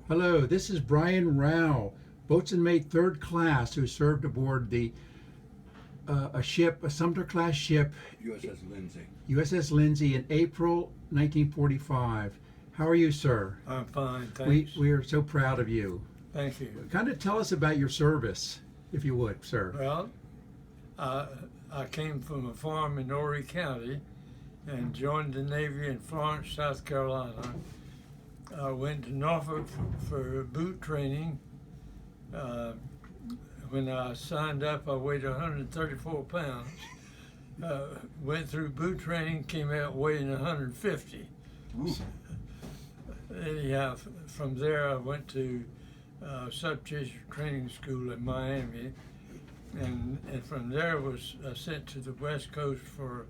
Hello, this is Bryan Rowell, boatswain mate third class, who served aboard a Sumter class ship, USS Lindsay. USS Lindsay, in April 1945. How are you, sir? I'm fine, We thanks. we are so proud of you. Thank you. Kind of tell us about your service, if you would, sir. Well, I came from a farm in Horry County and joined the Navy in Florence, South Carolina. I went to Norfolk for boot training. When I signed up, I weighed 134 pounds. Went through boot training, came out weighing 150. Ooh. Anyhow, from there I went to subchaser training school in Miami, and from there was sent to the West Coast for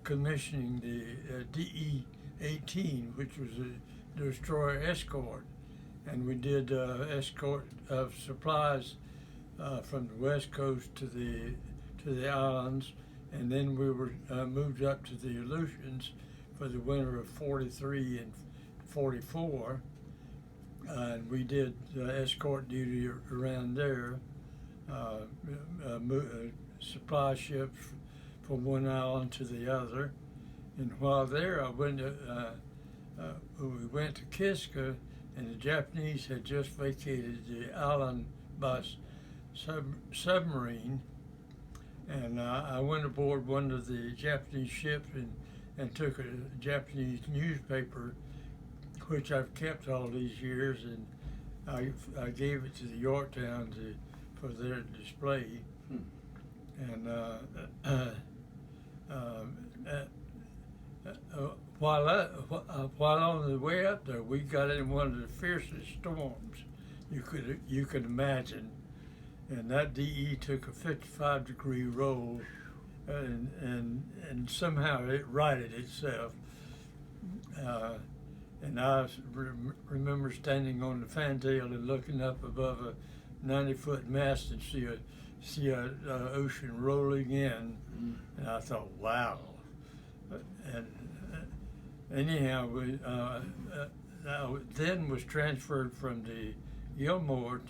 commissioning the DE-18, which was a destroyer escort, and we did escort of supplies from the West Coast to the islands, and then we were moved up to the Aleutians for the winter of '43 and '44, and we did escort duty around there, supply ships from one island to the other. And while there, we went to Kiska, and the Japanese had just vacated the island by submarine, and I went aboard one of the Japanese ships and took a Japanese newspaper, which I've kept all these years, and I gave it to the Yorktown for their display. And while on the way up there, we got in one of the fiercest storms you could imagine, and that DE took a 55-degree roll, and somehow it righted itself. And I remember standing on the fantail and looking up above a 90-foot mast and see a ocean rolling in, and I thought, wow. And anyhow, I then was transferred from the Gilmore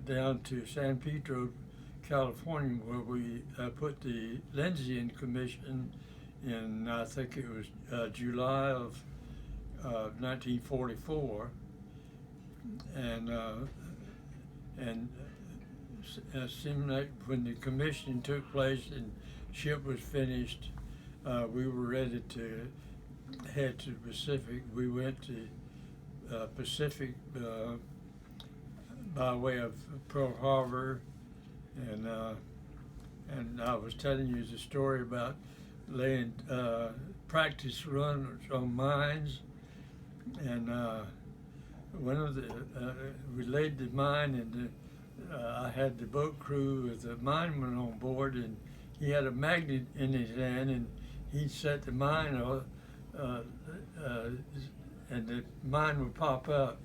down to San Pedro, California, where we put the Lindsay in commission in, I think it was July of 1944, and it seemed like when the commissioning took place and ship was finished, we were ready to head to the Pacific. We went to Pacific by way of Pearl Harbor, and I was telling you the story about laying practice runs on mines, and one of the we laid the mine, and I had the boat crew with the mineman on board, and he had a magnet in his hand, and he set the mine and the mine would pop up.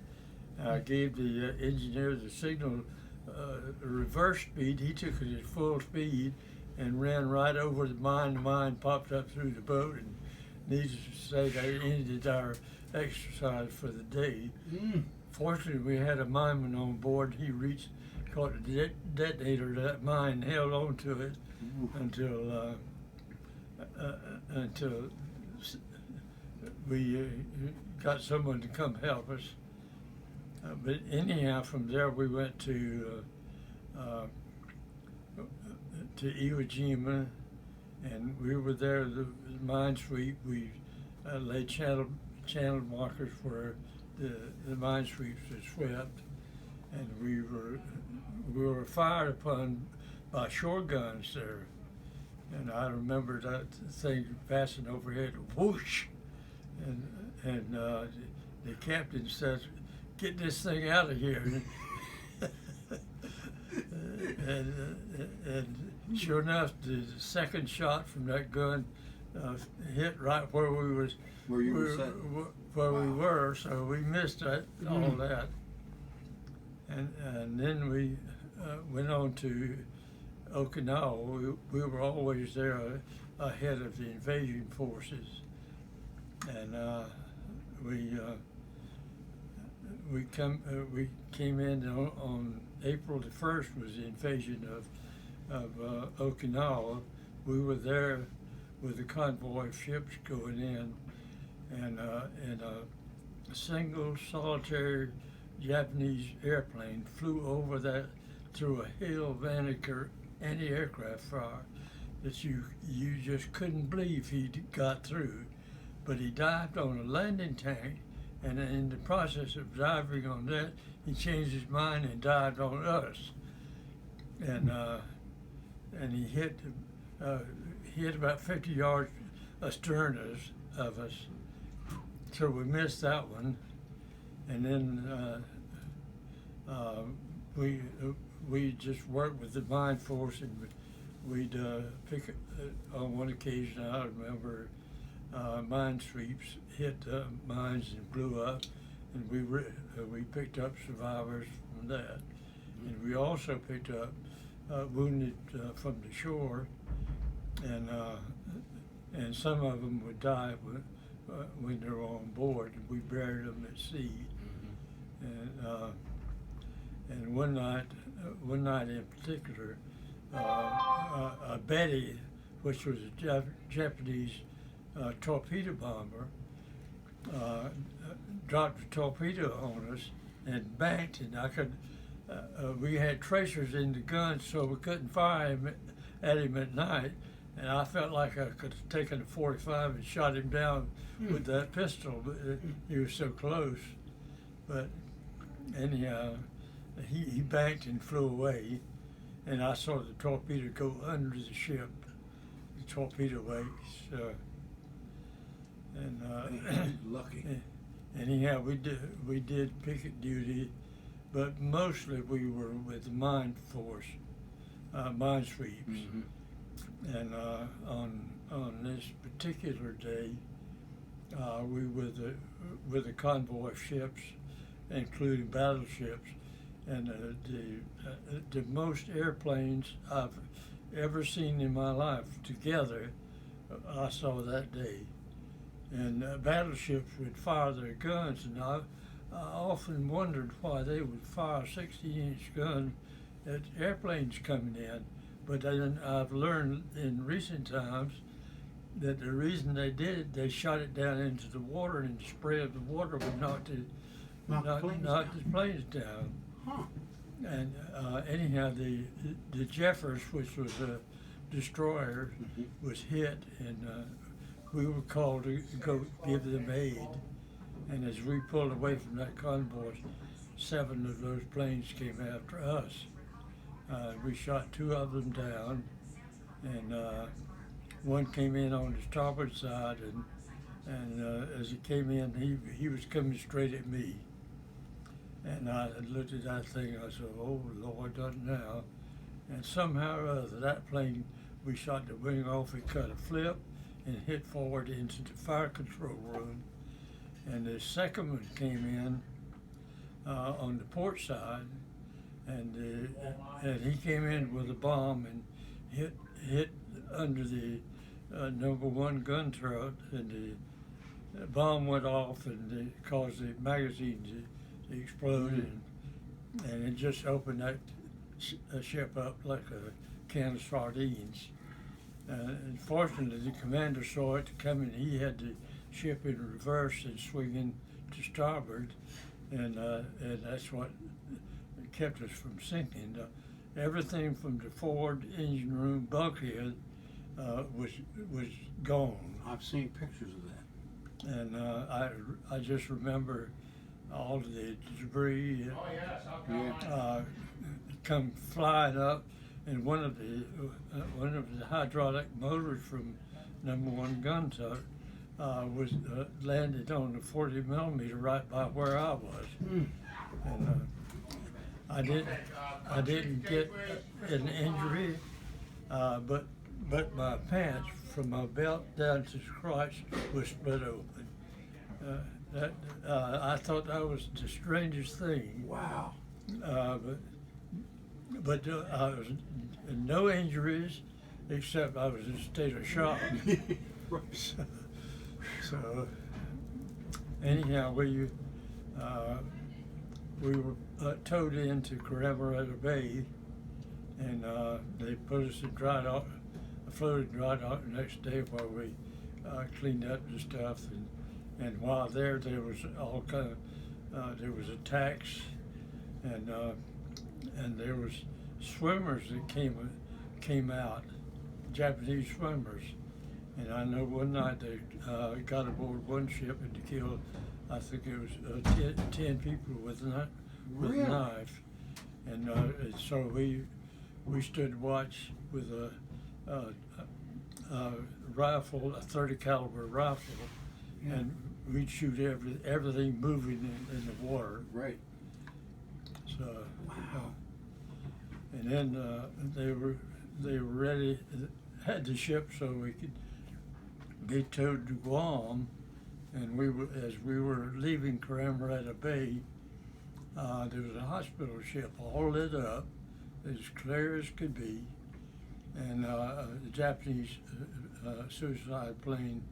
I gave the engineer the signal reverse speed. He took it at full speed and ran right over the mine. The mine popped up through the boat, and needless to say, that ended our exercise for the day. Fortunately, we had a mineman on board. He caught the detonator of that mine, held on to it until we got someone to come help us. But anyhow, from there we went to Iwo Jima, and we were there. The mine sweep. We laid channel markers where the mine sweeps were swept, and we were fired upon by shore guns there. And I remember that thing passing overhead, whoosh, and the captain says, "Get this thing out of here." and sure enough, the second shot from that gun hit right where we were. Where we were, so we missed that, all that. And then we went on to Okinawa. We were always there ahead of the invasion forces, and we we came in on April the 1st was the invasion of Okinawa. We were there with a convoy of ships going in, and a single solitary Japanese airplane flew over that through a hail of anti-aircraft fire that you just couldn't believe he got through. But he dived on a landing tank, and in the process of diving on that, he changed his mind and dived on us. And he hit about 50 yards astern of us, so we missed that one. And then we just worked with the mine force, and we'd pick on one occasion. I remember mine sweeps hit mines and blew up, and we picked up survivors from that. And we also picked up wounded from the shore, and some of them would die when they were on board, and we buried them at sea. And one night in particular, a Betty, which was a Japanese torpedo bomber, dropped a torpedo on us and banked, and we had tracers in the gun, so we couldn't fire at him at night. And I felt like I could have taken a .45 and shot him down with that pistol, but he was so close. But anyhow, he banked and flew away, and I saw the torpedo go under the ship, the torpedo wakes. Lucky. Anyhow, we did picket duty, but mostly we were with the mine force, mine sweeps. Mm-hmm. And on this particular day, we were with a convoy of ships, including battleships, and the most airplanes I've ever seen in my life together, I saw that day. And battleships would fire their guns, and I often wondered why they would fire 60-inch guns at airplanes coming in. But then I've learned in recent times that the reason they did it, they shot it down into the water, and the spray of the water would knock the planes down. Huh. And anyhow, the Jeffers, which was a destroyer, was hit, and we were called to go give them aid. And as we pulled away from that convoy, 7 of those planes came after us. We shot 2 of them down, and one came in on the starboard side, and as he came in, he was coming straight at me. And I looked at that thing, and I said, "Oh Lord, done now." And somehow or other, that plane, we shot the wing off, it cut a flip and hit forward into the fire control room. And the second one came in on the port side, and he came in with a bomb and hit under the number 1 gun turret, and the bomb went off, and it caused the magazine to explode, and it just opened that ship up like a can of sardines. And fortunately, the commander saw it coming. He had the ship in reverse and swinging to starboard, and that's what kept us from sinking. Everything from the forward engine room bulkhead was gone. I've seen pictures of that. And I just remember all of the debris come flying up, and one of the hydraulic motors from number 1 gun turret was landed on the 40 millimeter right by where I was. And I didn't get an injury, but my pants from my belt down to the crotch was split open. I thought that was the strangest thing. Wow. But I was no injuries, except I was in a state of shock. So anyhow, we were towed into Coramoretta Bay, and they put us in dry dock, floated dry dock the next day while we cleaned up the stuff, and while there was all kind of there was attacks, and there was swimmers that came out, Japanese swimmers, and I know one night they got aboard one ship and killed, I think it was 10 people with a knife, and so we stood watch with a rifle, a 30 caliber rifle, and we'd shoot everything moving in the water. Right. So, and then they were ready, had the ship so we could be towed to Guam, and as we were leaving Coramoretta Bay, there was a hospital ship all lit up, as clear as could be, and the Japanese suicide plane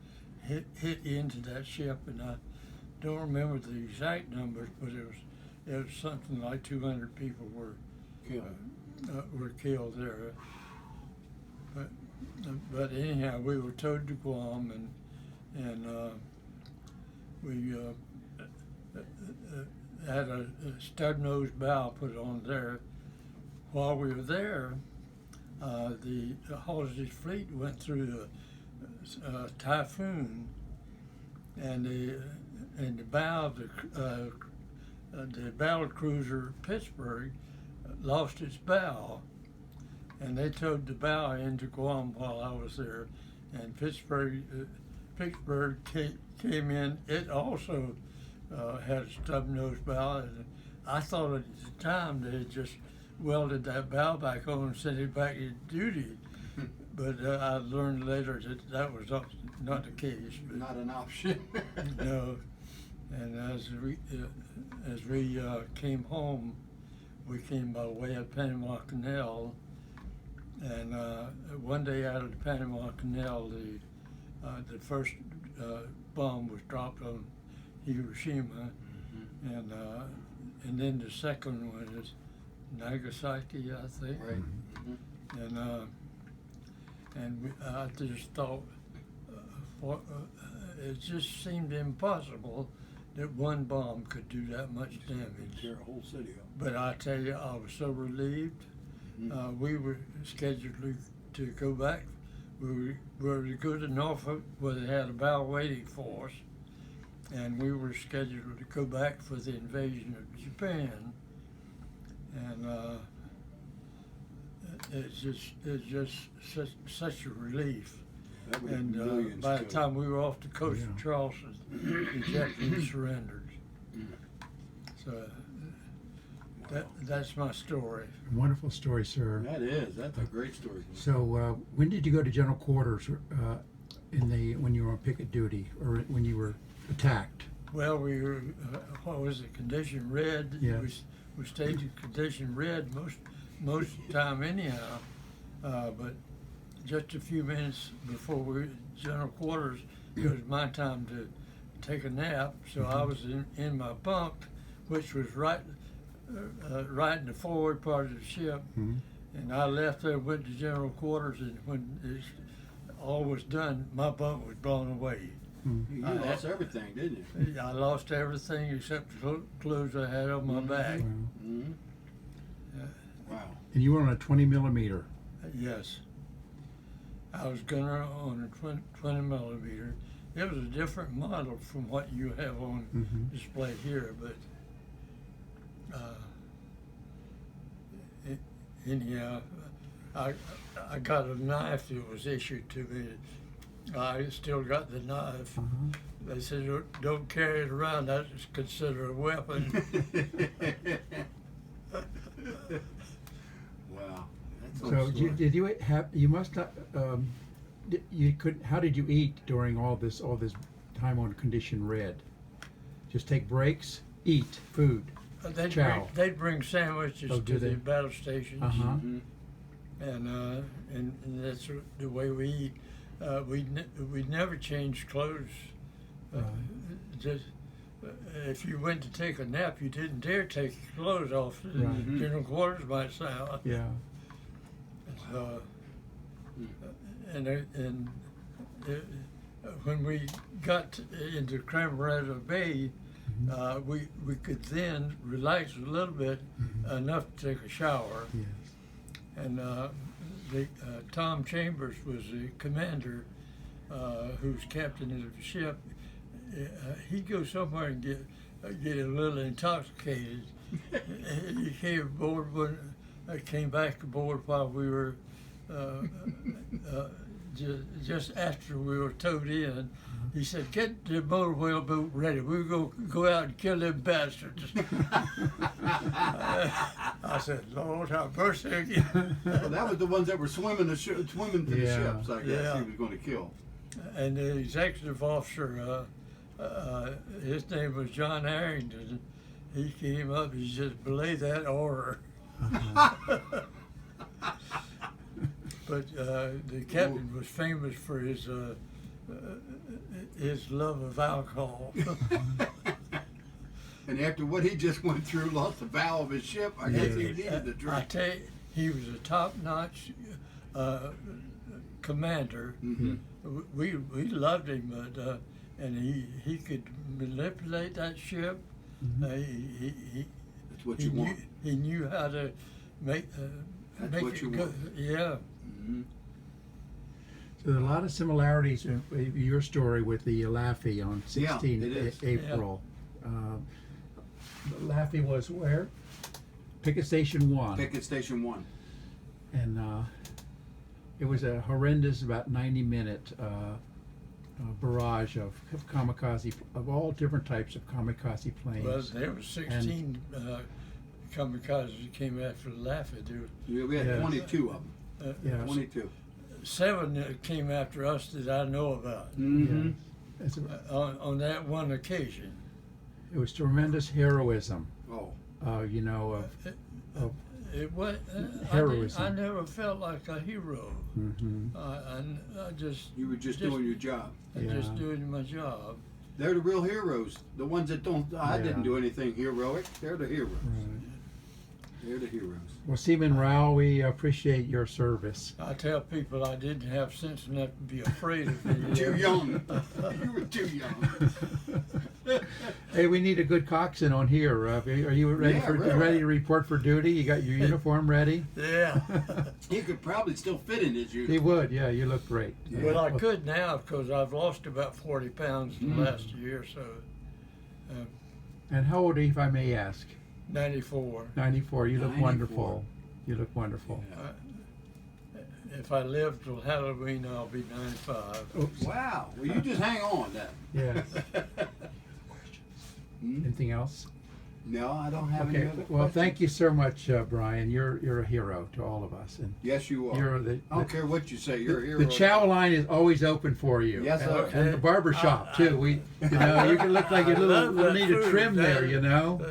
hit into that ship, and I don't remember the exact numbers, but it was something like 200 people were killed there. But anyhow, we were towed to Guam, and we had a stub-nose bow put on there. While we were there, the Halsey's fleet went through a typhoon, and the bow of the battle cruiser Pittsburgh lost its bow, and they towed the bow into Guam while I was there, and Pittsburgh came in. It also had a stub-nose bow, and I thought at the time they had just welded that bow back on and sent it back to duty. But I learned later that was not the case. Not an option. No. And as we came home, we came by way of Panama Canal, and one day out of the Panama Canal, the first bomb was dropped on Hiroshima, and then the second one is Nagasaki, I think. Right. And I just thought, it just seemed impossible that one bomb could do that much damage. Tear a whole city up. But I tell you, I was so relieved. We were scheduled to go back. We were to go to Norfolk, where they had a bow waiting for us, and we were scheduled to go back for the invasion of Japan. And it's just such a relief. That would have And millions by the killed. time we were off the coast of Charleston, the Japanese surrendered. So that's my story. Wonderful story, sir. That's a great story. So, when did you go to general quarters when you were on picket duty, or when you were attacked? Well, we were, what was it, condition red? Yes. We stayed in condition red most of the time anyhow, but just a few minutes before we general quarters, it was my time to take a nap, so I was in my bunk, which was right in the forward part of the ship, and I left there, went to general quarters, and when all was done, my bunk was blown away. You lost everything, didn't you? I lost everything except the clothes I had on my back. Wow. And you were on a 20 millimeter. Yes. I was gunner on a 20 millimeter. It was a different model from what you have on display here, but anyhow, I got a knife that was issued to me. I still got the knife. They said, don't carry it around, that's considered a weapon. Wow. So did you have? You must not. You could. How did you eat during all this time on condition red? Just take breaks, eat food. They'd bring sandwiches to the battle stations, and that's the way we eat. We never changed clothes. if you went to take a nap, you didn't dare take your clothes off. Right. General quarters might sound. Yeah. And when we got into Cramorado Bay, we could then relax a little bit, enough to take a shower. Yes. And Tom Chambers was the commander, who's captain of the ship. He'd go somewhere and get a little intoxicated. He came aboard came back aboard while we were just after we were towed in. He said, "Get the motor whale boat ready. We're going to go out and kill them bastards." I said, "Lord, have mercy again." Well, that was the ones that were swimming to the ships, I guess Yeah. he was going to kill. And the executive officer, his name was John Harrington. He came up, he just belayed that order. But the captain was famous for his love of alcohol. And after what he just went through, lost the bow of his ship, I guess he needed the I drink. tell you, he was a top-notch commander. We loved him, but and he could manipulate that ship. That's what He you knew, want. he knew how to make That's make what it you go. want. Yeah. So there are a lot of similarities in your story with the Laffey on 16 Yeah, it is. April. Laffey was where? Picket Station 1. Picket Station 1. And it was a horrendous, about 90-minute barrage of kamikaze, of all different types of kamikaze planes. Well, there were 16 kamikazes that came after Laffey. We had Yes. 22 of them. Yes. 22. 7 that came after us that I know about Mm-hmm. Yes. on that one occasion. It was tremendous heroism, Oh. you know, of It was Heroism. I never felt like a hero. mhm. I just You were just doing your job. just Yeah. doing my job. They're the real heroes. The ones that don't, I Yeah. didn't do anything heroic. They're the heroes. Right. They're the heroes. Well, Seaman Rowell, we appreciate your service. I tell people I didn't have sense enough to be afraid of it. Too young. You were too young. Hey, we need a good coxswain on here. Are you ready Yeah, really. ready to report for duty? You got your uniform ready? Yeah. He could probably still fit in his He uniform. would. Yeah, you look great. Yeah. Well, I could now because I've lost about 40 pounds in the last year or so. And how old are you, if I may ask? 94. 94. You look 94. wonderful. You look wonderful. If I live till Halloween, I'll be 95. Oops. Wow. Well, you just hang on then. Yes. Hmm? Anything else? No, I don't have any Okay. other Well, questions. thank you so much, Bryan. You're a hero to all of us, and Yes, you are. you're the. I don't care what you say. You're a hero. The chow line is always open for you. Yes, and, sir. and the barber shop too. We, you know, you can look like a I love little that need a food. trim there. You know.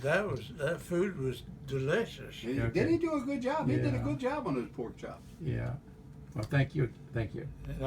That food was delicious. Did he do a good job? He did a good job on his pork chop. Yeah. Well, thank you. Thank you. And